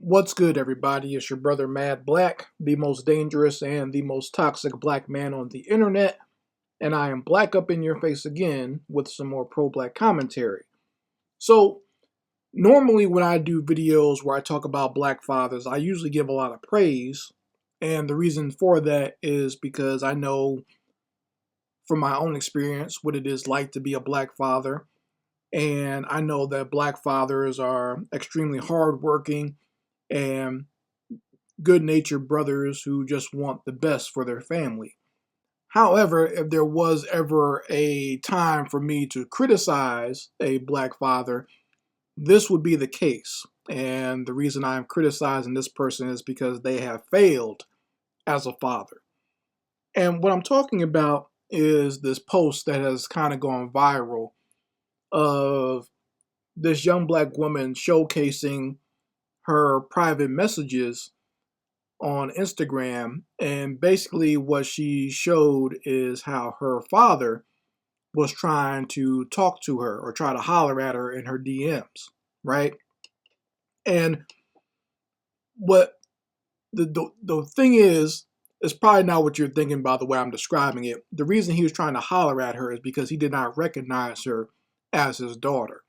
What's good, everybody? It's your brother Mad Black, the most dangerous and the most toxic black man on the internet, and I am black up in your face again with some more pro black commentary. So, normally when I do videos where I talk about black fathers, I usually give a lot of praise, and the reason for that is because I know from my own experience what it is like to be a black father, and I know that black fathers are extremely hardworking and good natured brothers who just want the best for their family. However, if there was ever a time for me to criticize a black father, this would be the case. And the reason I'm criticizing this person is because they have failed as a father. And what I'm talking about is this post that has kind of gone viral of this young black woman showcasing her private messages on Instagram, and basically what she showed is how her father was trying to talk to her or try to holler at her in her DMs, right? And what the thing is, it's probably not what you're thinking by the way I'm describing it. The reason he was trying to holler at her is because he did not recognize her as his daughter,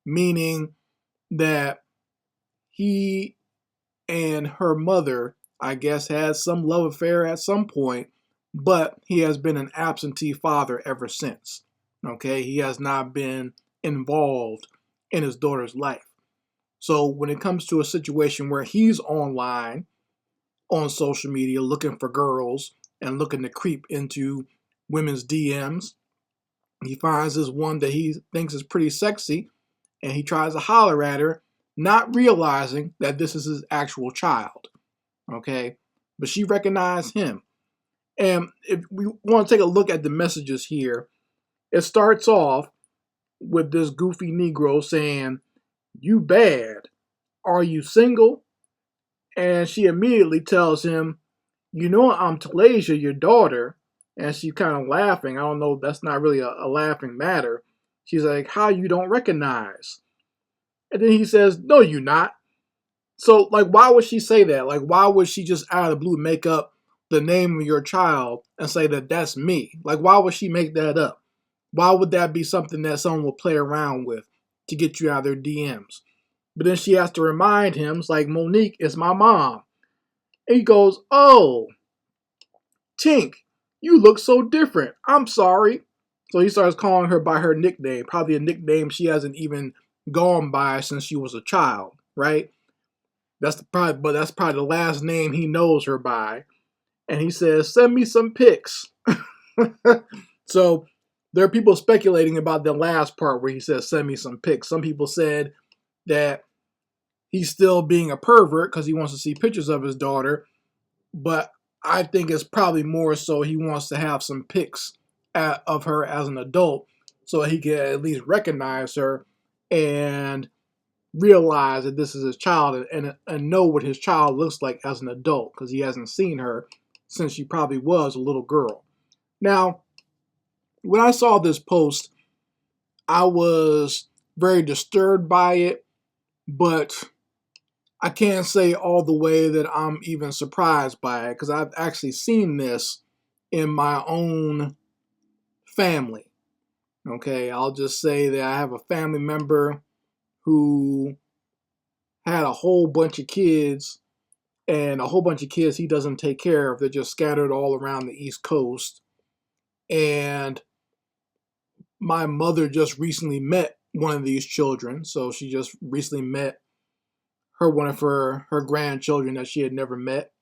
meaning that he and her mother, I guess, had some love affair at some point, but he has been an absentee father ever since. Okay, he has not been involved in his daughter's life. So when it comes to a situation where he's online on social media looking for girls and looking to creep into women's DMs, he finds this one that he thinks is pretty sexy and he tries to holler at her, not realizing that this is his actual child. Okay, but she recognized him. And if we want to take a look at the messages here, it starts off with this goofy Negro saying, "You bad. Are you single?" And she immediately tells him, "You know I'm Talasia, your daughter." And she's kind of laughing. I don't know, that's not really a laughing matter. She's like, "How you don't recognize?" And then he says, "No, you not." So, like, why would she say that? Like, why would she just out of the blue make up the name of your child and say that that's me? Like, why would she make that up? Why would that be something that someone will play around with to get you out of their DMs? But then she has to remind him, it's like, "Monique is my mom." And he goes, "Oh, Tink, you look so different. I'm sorry." So he starts calling her by her nickname, probably a nickname she hasn't even gone by since she was a child, right? That's probably the last name he knows her by. And he says, "Send me some pics." So there are people speculating about the last part where he says, "Send me some pics." Some people said that he's still being a pervert because he wants to see pictures of his daughter. But I think it's probably more so he wants to have some pics of her as an adult so he can at least recognize her and realize that this is his child, and know what his child looks like as an adult because he hasn't seen her since she probably was a little girl. Now, when I saw this post, I was very disturbed by it, but I can't say all the way that I'm even surprised by it because I've actually seen this in my own family. Okay, I'll just say that I have a family member who had a whole bunch of kids, and a whole bunch of kids he doesn't take care of. They're just scattered all around the East Coast. And my mother just recently met one of these children. So she just recently met one of her grandchildren that she had never met.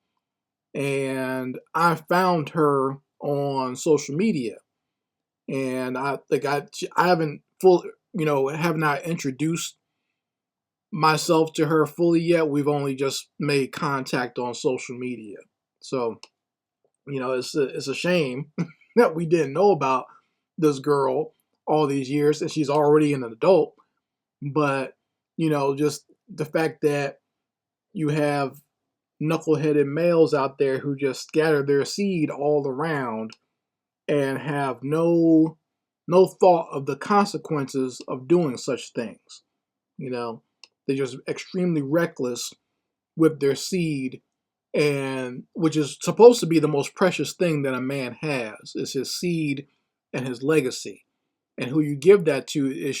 And I found her on social media. And I think I haven't have not introduced myself to her fully yet. We've only just made contact on social media. So, it's a shame that we didn't know about this girl all these years and she's already an adult. But, just the fact that you have knuckleheaded males out there who just scatter their seed all around and have no thought of the consequences of doing such things. They're just extremely reckless with their seed, and which is supposed to be the most precious thing that a man has, is his seed and his legacy. And who you give that to, you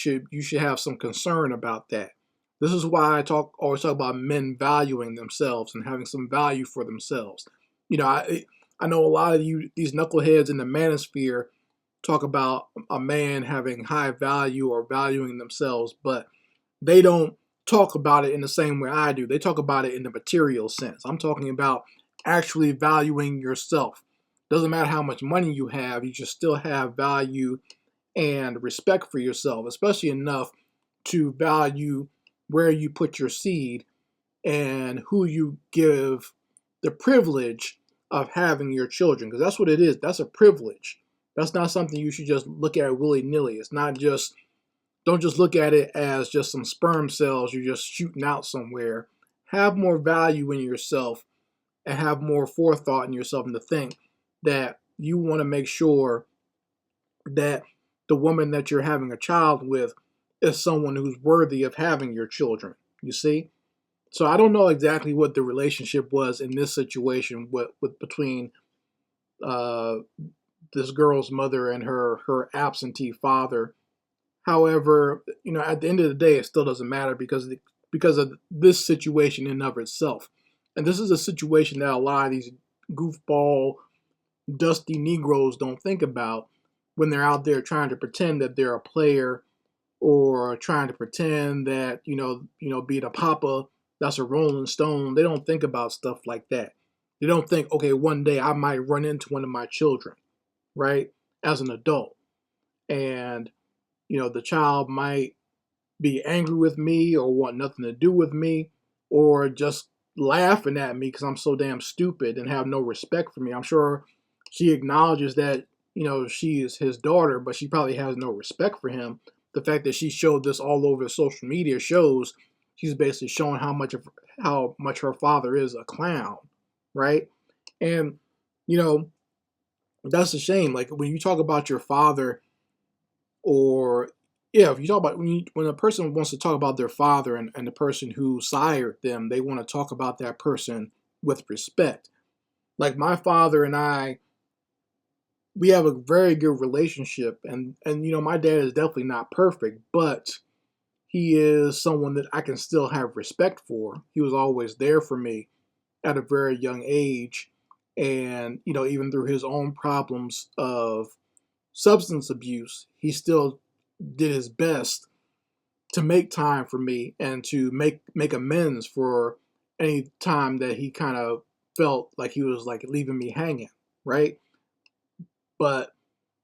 should have some concern about that. This is why always talk about men valuing themselves and having some value for themselves. You know, I know a lot of these knuckleheads in the manosphere talk about a man having high value or valuing themselves, but they don't talk about it in the same way I do. They talk about it in the material sense. I'm talking about actually valuing yourself. Doesn't matter how much money you have, you should still have value and respect for yourself, especially enough to value where you put your seed and who you give the privilege of having your children. Because that's what it is. That's a privilege. That's not something you should just look at willy-nilly. It's not just, don't just look at it as just some sperm cells you're just shooting out somewhere. Have more value in yourself and have more forethought in yourself, and to think that you want to make sure that the woman that you're having a child with is someone who's worthy of having your children. You see? So I don't know exactly what the relationship was in this situation with between uh, this girl's mother and her absentee father. However, you know, at the end of the day, it still doesn't matter because of this situation in and of itself. And this is a situation that a lot of these goofball, dusty Negroes don't think about when they're out there trying to pretend that they're a player, or trying to pretend that being a papa, that's a Rolling Stone. They don't think about stuff like that. They don't think, okay, one day I might run into one of my children, right, as an adult, and the child might be angry with me or want nothing to do with me, or just laughing at me because I'm so damn stupid and have no respect for me. I'm sure she acknowledges that, she is his daughter, but she probably has no respect for him. The fact that she showed this all over social media shows she's basically showing how much her father is a clown, right? And you know that's a shame. Like, when you talk about your father, or yeah, if you talk about when a person wants to talk about their father, and the person who sired them, they want to talk about that person with respect. Like, my father and I, we have a very good relationship, and my dad is definitely not perfect, but he is someone that I can still have respect for. He was always there for me at a very young age, and even through his own problems of substance abuse, he still did his best to make time for me and to make amends for any time that he kind of felt like he was like leaving me hanging, right? But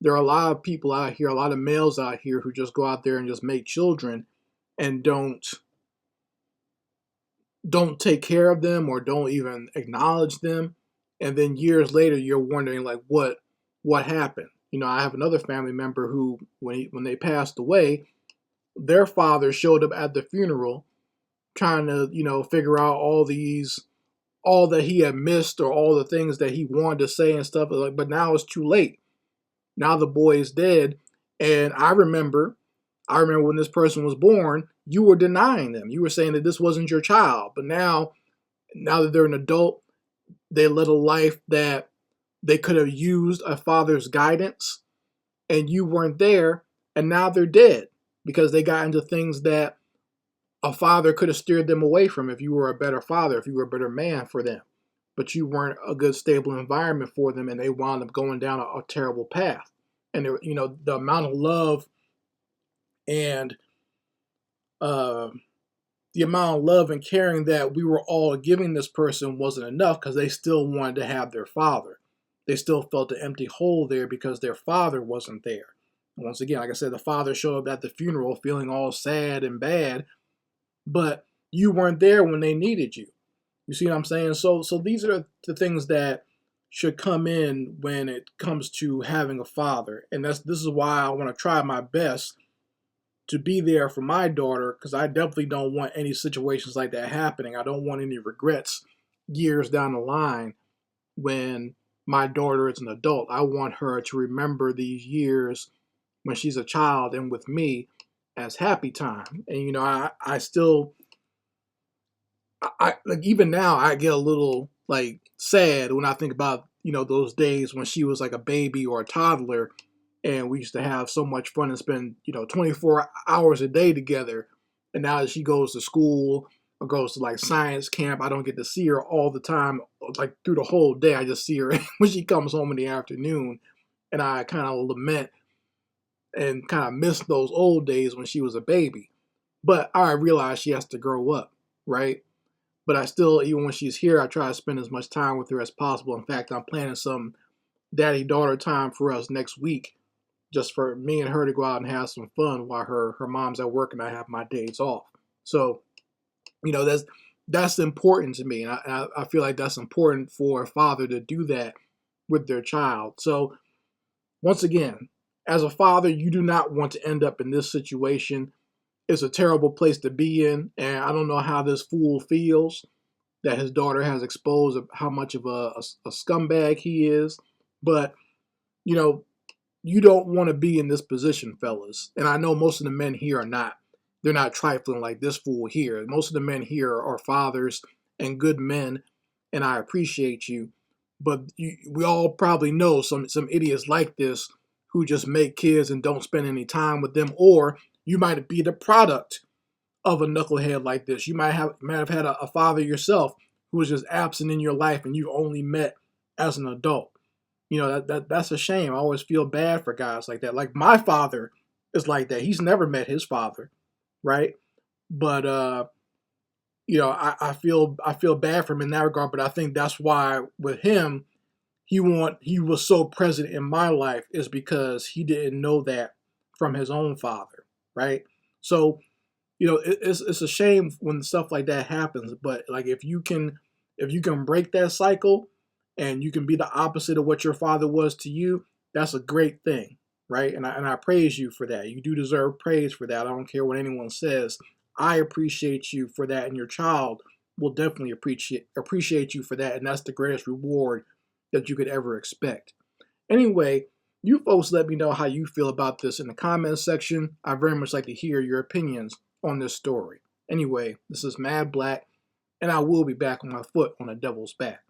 there are a lot of people out here, a lot of males out here who just go out there and just make children and don't take care of them or don't even acknowledge them. And then years later, you're wondering like what happened. I have another family member who, when they passed away, their father showed up at the funeral trying to figure out all that he had missed, or all the things that he wanted to say and stuff. But now it's too late. Now the boy is dead, and I remember when this person was born, you were denying them. You were saying that this wasn't your child. But now that they're an adult, they led a life that they could have used a father's guidance, and you weren't there, and now they're dead because they got into things that a father could have steered them away from if you were a better father, if you were a better man for them. But you weren't a good, stable environment for them, and they wound up going down a terrible path. And the amount of love and uh, and caring that we were all giving this person wasn't enough, because they still wanted to have their father. They still felt an empty hole there because their father wasn't there. And once again, like I said, the father showed up at the funeral feeling all sad and bad, but you weren't there when they needed you. You see what I'm saying? So these are the things that should come in when it comes to having a father. And this is why I want to try my best to be there for my daughter, because I definitely don't want any situations like that happening. I don't want any regrets years down the line when my daughter is an adult. I want her to remember these years when she's a child and with me as happy time. And I still I like even now I get a little like sad when I think about those days when she was like a baby or a toddler, and we used to have so much fun and spend 24 hours a day together. And now that she goes to school or goes to like science camp, I don't get to see her all the time, like through the whole day. I just see her when she comes home in the afternoon, and I kind of lament and kind of miss those old days when she was a baby. But I realize she has to grow up, right? But I still, even when she's here, I try to spend as much time with her as possible. In fact, I'm planning some daddy-daughter time for us next week, just for me and her to go out and have some fun while her mom's at work and I have my days off. So, that's important to me, and I feel like that's important for a father to do that with their child. So, once again, as a father, you do not want to end up in this situation. It's a terrible place to be in, and I don't know how this fool feels that his daughter has exposed how much of a scumbag he is. But, you know, you don't want to be in this position, fellas. And I know most of the men here are not. They're not trifling like this fool here. Most of the men here are fathers and good men, and I appreciate you. But we all probably know some idiots like this who just make kids and don't spend any time with them, or you might be the product of a knucklehead like this. You might have had a father yourself who was just absent in your life and you only met as an adult. That's a shame. I always feel bad for guys like that. Like my father is like that. He's never met his father, right? But I feel bad for him in that regard. But I think that's why with him, he was so present in my life is because he didn't know that from his own father, right? So it's a shame when stuff like that happens. But like if you can break that cycle and you can be the opposite of what your father was to you, that's a great thing, right? And I praise you for that. You do deserve praise for that. I don't care what anyone says. I appreciate you for that, and your child will definitely appreciate you for that, and that's the greatest reward that you could ever expect. Anyway, you folks let me know how you feel about this in the comments section. I very much like to hear your opinions on this story. Anyway, this is Mad Black, and I will be back on my foot on the devil's back.